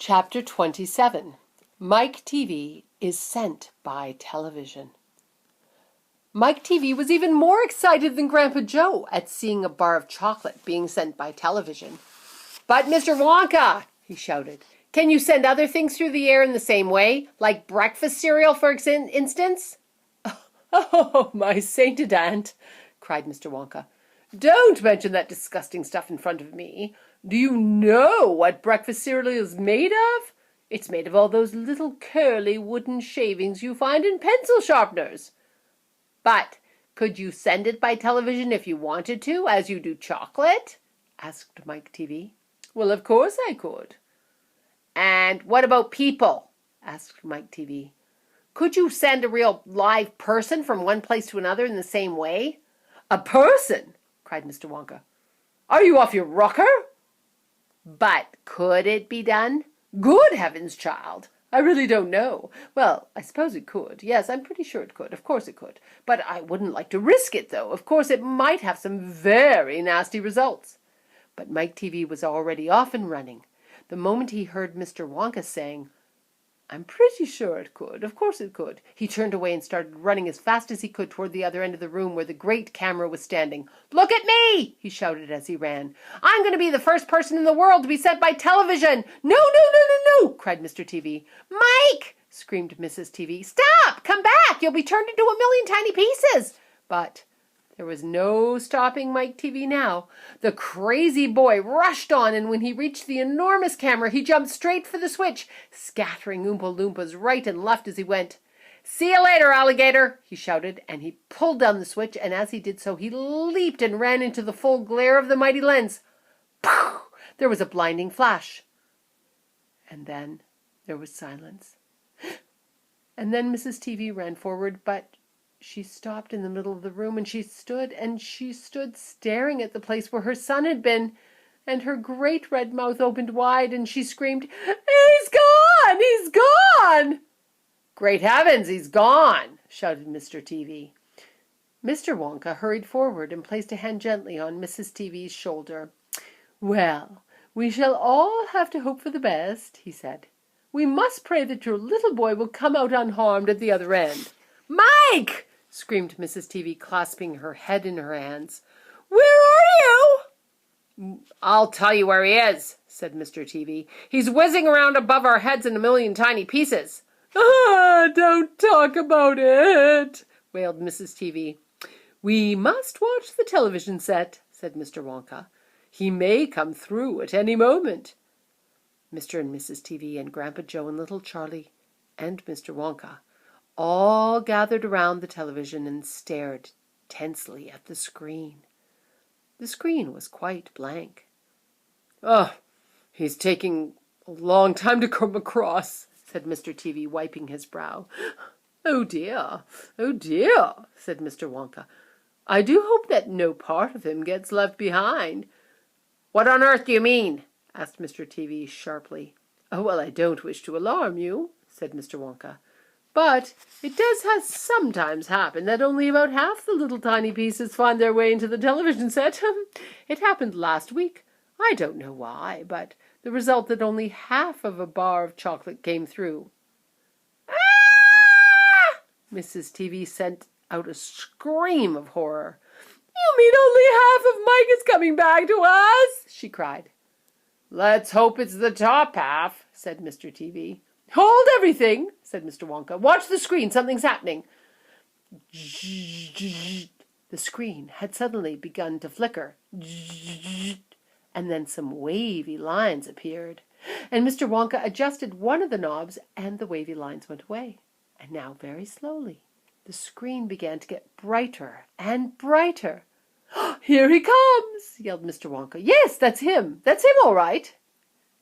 Chapter 27. Mike TV is sent by television. Mike TV was even more excited than Grandpa Joe at seeing a bar of chocolate being sent by television. "But, Mr. Wonka," he shouted, "can you send other things through the air in the same way? Like breakfast cereal, for instance?" "Oh, my sainted aunt," cried Mr. Wonka. "Don't mention that disgusting stuff in front of me. Do you know what breakfast cereal is made of? It's made of all those little curly wooden shavings you find in pencil sharpeners." "But could you send it by television if you wanted to, as you do chocolate?" asked Mike TV. "Well, of course I could." "And what about people?" asked Mike TV. "Could you send a real live person from one place to another in the same way?" "A person?" cried Mr. Wonka. "Are you off your rocker?" "But could it be done?" "Good heavens, child! I really don't know. Well, I suppose it could. Yes, I'm pretty sure it could. Of course it could. But I wouldn't like to risk it, though. Of course, it might have some very nasty results." But Mike TV was already off and running. The moment he heard Mr. Wonka saying, "I'm pretty sure it could. Of course it could," he turned away and started running as fast as he could toward the other end of the room where the great camera was standing. "Look at me!" he shouted as he ran. "I'm going to be the first person in the world to be sent by television." "No, no, no, no, no!" cried Mr. TV. "Mike!" screamed Mrs. TV. "Stop! Come back! You'll be turned into a million tiny pieces!" But there was no stopping Mike TV now. The crazy boy rushed on, and when he reached the enormous camera, he jumped straight for the switch, scattering Oompa Loompas right and left as he went. "See you later, alligator!" he shouted, and he pulled down the switch, and as he did so, he leaped and ran into the full glare of the mighty lens. Pow! There was a blinding flash. And then there was silence. And then Mrs. TV ran forward, but she stopped in the middle of the room, and she stood staring at the place where her son had been, and her great red mouth opened wide, and she screamed, "He's gone! He's gone!" "Great heavens, he's gone!" shouted Mr. TV. Mr. Wonka hurried forward and placed a hand gently on Mrs. TV's shoulder. "Well, we shall all have to hope for the best," he said. "We must pray that your little boy will come out unharmed at the other end." "Mike!" screamed Mrs. TV, clasping her head in her hands. "Where are you?" "I'll tell you where he is," said Mr. TV. "He's whizzing around above our heads in a million tiny pieces." "Ah, don't talk about it," wailed Mrs. TV. "We must watch the television set," said Mr. Wonka. "He may come through at any moment." Mr. and Mrs. TV and Grandpa Joe and little Charlie and Mr. Wonka all gathered around the television and stared tensely at the screen. The screen was quite blank. "Oh, he's taking a long time to come across," said Mr. TV, wiping his brow. "Oh dear, oh dear," said Mr. Wonka. "I do hope that no part of him gets left behind." "What on earth do you mean?" asked Mr. TV sharply. "Oh, well, I don't wish to alarm you," said Mr. Wonka. "But it does sometimes happen that only about half the little tiny pieces find their way into the television set. It happened last week. I don't know why, but the result that only half of a bar of chocolate came through." "Ah!" Mrs. TV sent out a scream of horror. "You mean only half of Mike is coming back to us?" she cried. "Let's hope it's the top half," said Mr. TV. "Hold everything," said Mr. Wonka. "Watch the screen. Something's happening." The screen had suddenly begun to flicker, and then some wavy lines appeared, and Mr. Wonka adjusted one of the knobs, and the wavy lines went away. And now, very slowly, the screen began to get brighter and brighter. "Here he comes!" yelled Mr. Wonka. "Yes, that's him. That's him, all right."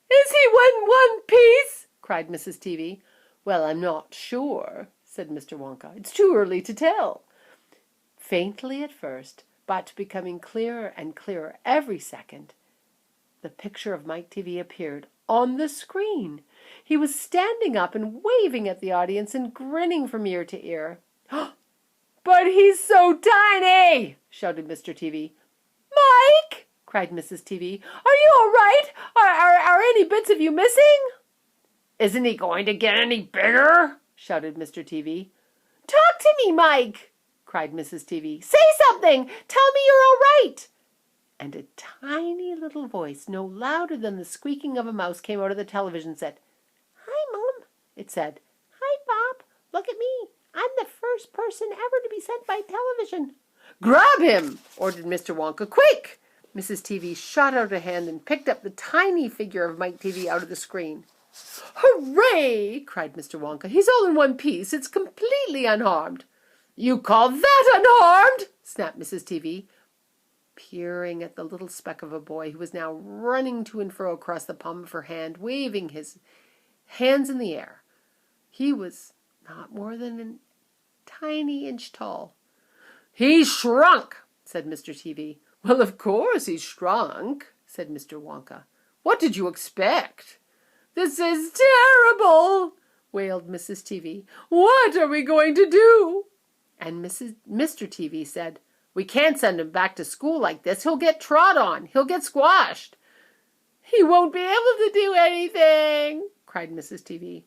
"Is he one piece?" cried Mrs. TV. "Well, I'm not sure," said Mr. Wonka. "It's too early to tell." Faintly at first, but becoming clearer and clearer every second, the picture of Mike TV appeared on the screen. He was standing up and waving at the audience and grinning from ear to ear. "But he's so tiny!" shouted Mr. TV. "Mike!" cried Mrs. TV. "Are you all right? Are any bits of you missing?" Isn't he going to get any bigger? Shouted Mr. TV. Talk to me, Mike, cried Mrs. TV. Say something! Tell me you're all right! And a tiny little voice, no louder than the squeaking of a mouse, came out of the television and said, Hi, Mom, it said. Hi, Bob. Look at me. I'm the first person ever to be sent by television. Grab him, ordered Mr. Wonka. Quick! Mrs. TV shot out a hand and picked up the tiny figure of Mike TV out of the screen. Hooray! Cried Mr. Wonka. He's all in one piece. It's completely unharmed. You call that unharmed? Snapped Mrs. TV, peering at the little speck of a boy who was now running to and fro across the palm of her hand, waving his hands in the air. He was not more than a tiny inch tall. He's shrunk, said Mr. TV. Well, of course he's shrunk, said Mr. Wonka. What did you expect? This is terrible, wailed Mrs. TV. What are we going to do? And Mr. TV said, We can't send him back to school like this. He'll get trod on. He'll get squashed. He won't be able to do anything, cried Mrs. TV.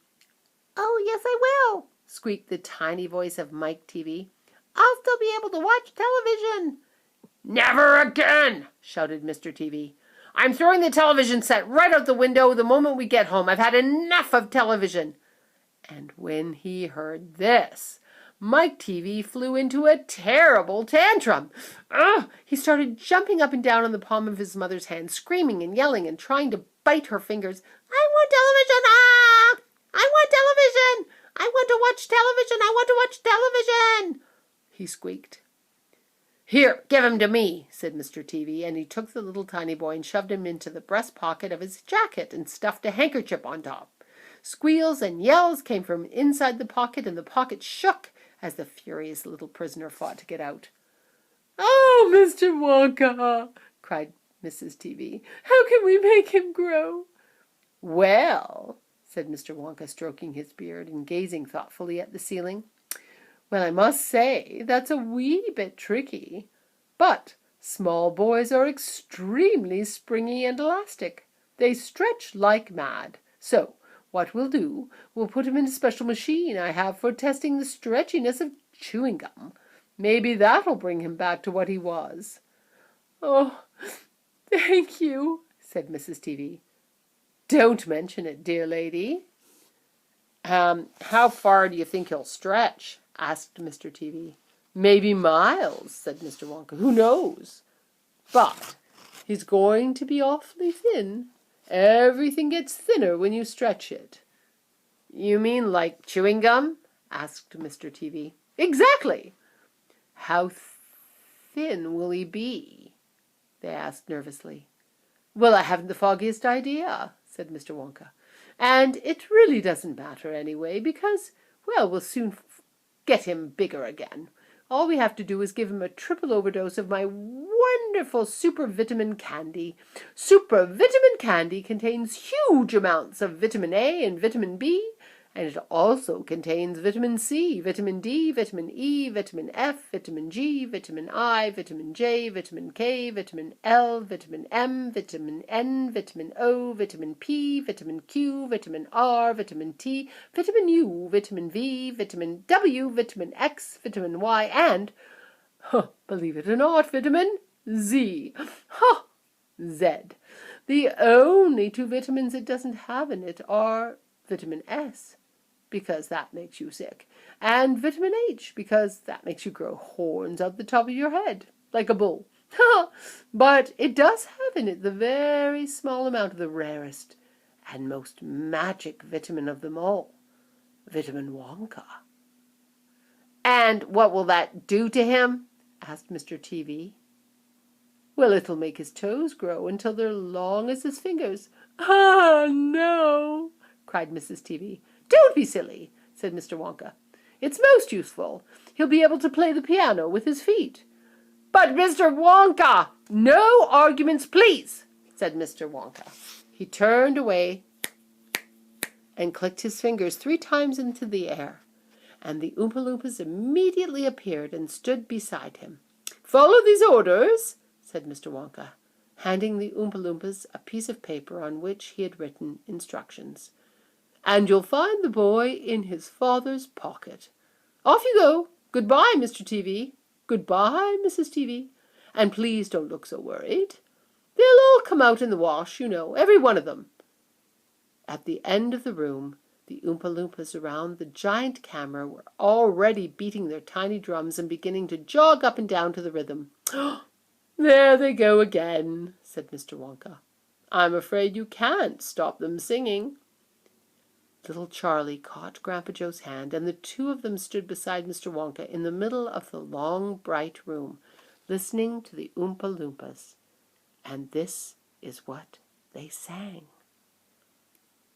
Oh, yes, I will, squeaked the tiny voice of Mike TV. I'll still be able to watch television. Never again, shouted Mr. TV. I'm throwing the television set right out the window the moment we get home. I've had enough of television. And when he heard this, Mike TV flew into a terrible tantrum. He started jumping up and down on the palm of his mother's hand, screaming and yelling and trying to bite her fingers. I want television! I want television! I want to watch television! I want to watch television! He squeaked. Here, give him to me, said Mr. TV, and he took the little tiny boy and shoved him into the breast pocket of his jacket and stuffed a handkerchief on top. Squeals and yells came from inside the pocket, and the pocket shook as the furious little prisoner fought to get out. Oh, Mr. Wonka, cried Mrs. TV, how can we make him grow? Well, said Mr. Wonka, stroking his beard and gazing thoughtfully at the ceiling, well, I must say that's a wee bit tricky. But small boys are extremely springy and elastic. They stretch like mad. So what we'll do, we'll put him in a special machine I have for testing the stretchiness of chewing gum. Maybe that'll bring him back to what he was. Oh, thank you, said Mrs. TV. Don't mention it, dear lady. How far do you think he'll stretch? Asked Mr. TV. Maybe miles, said Mr. Wonka. Who knows? But he's going to be awfully thin. Everything gets thinner when you stretch it. You mean like chewing gum? Asked Mr. TV. Exactly. How thin will he be? They asked nervously. Well, I haven't the foggiest idea, said Mr. Wonka. And it really doesn't matter anyway, because, well, we'll soon get him bigger again. All we have to do is give him a triple overdose of my wonderful super vitamin candy. Super vitamin candy contains huge amounts of vitamin A and vitamin B, and it also contains vitamin C, vitamin D, vitamin E, vitamin F, vitamin G, vitamin I, vitamin J, vitamin K, vitamin L, vitamin M, vitamin N, vitamin O, vitamin P, vitamin Q, vitamin R, vitamin T, vitamin U, vitamin V, vitamin W, vitamin X, vitamin Y, and, believe it or not, vitamin Z. Z. The only two vitamins it doesn't have in it are vitamin S, because that makes you sick, and vitamin H, because that makes you grow horns out the top of your head, like a bull. But it does have in it the very small amount of the rarest and most magic vitamin of them all, vitamin Wonka. And what will that do to him? Asked Mr. TV. Well, it'll make his toes grow until they're long as his fingers. Ah, no, cried Mrs. TV. Don't be silly, said Mr. Wonka. It's most useful. He'll be able to play the piano with his feet. But Mr. Wonka! No arguments, please, said Mr. Wonka. He turned away and clicked his fingers 3 times into the air, and the Oompa Loompas immediately appeared and stood beside him. Follow these orders, said Mr. Wonka, handing the Oompa Loompas a piece of paper on which he had written instructions. and you'll find the boy in his father's pocket. Off you go. Goodbye, Mr. TV. Goodbye, Mrs. TV. And please don't look so worried. They'll all come out in the wash, you know, every one of them." At the end of the room, the Oompa Loompas around the giant camera were already beating their tiny drums and beginning to jog up and down to the rhythm. "There they go again," said Mr. Wonka. "I'm afraid you can't stop them singing." Little Charlie caught Grandpa Joe's hand, and the two of them stood beside Mr. Wonka in the middle of the long, bright room, listening to the Oompa Loompas. And this is what they sang.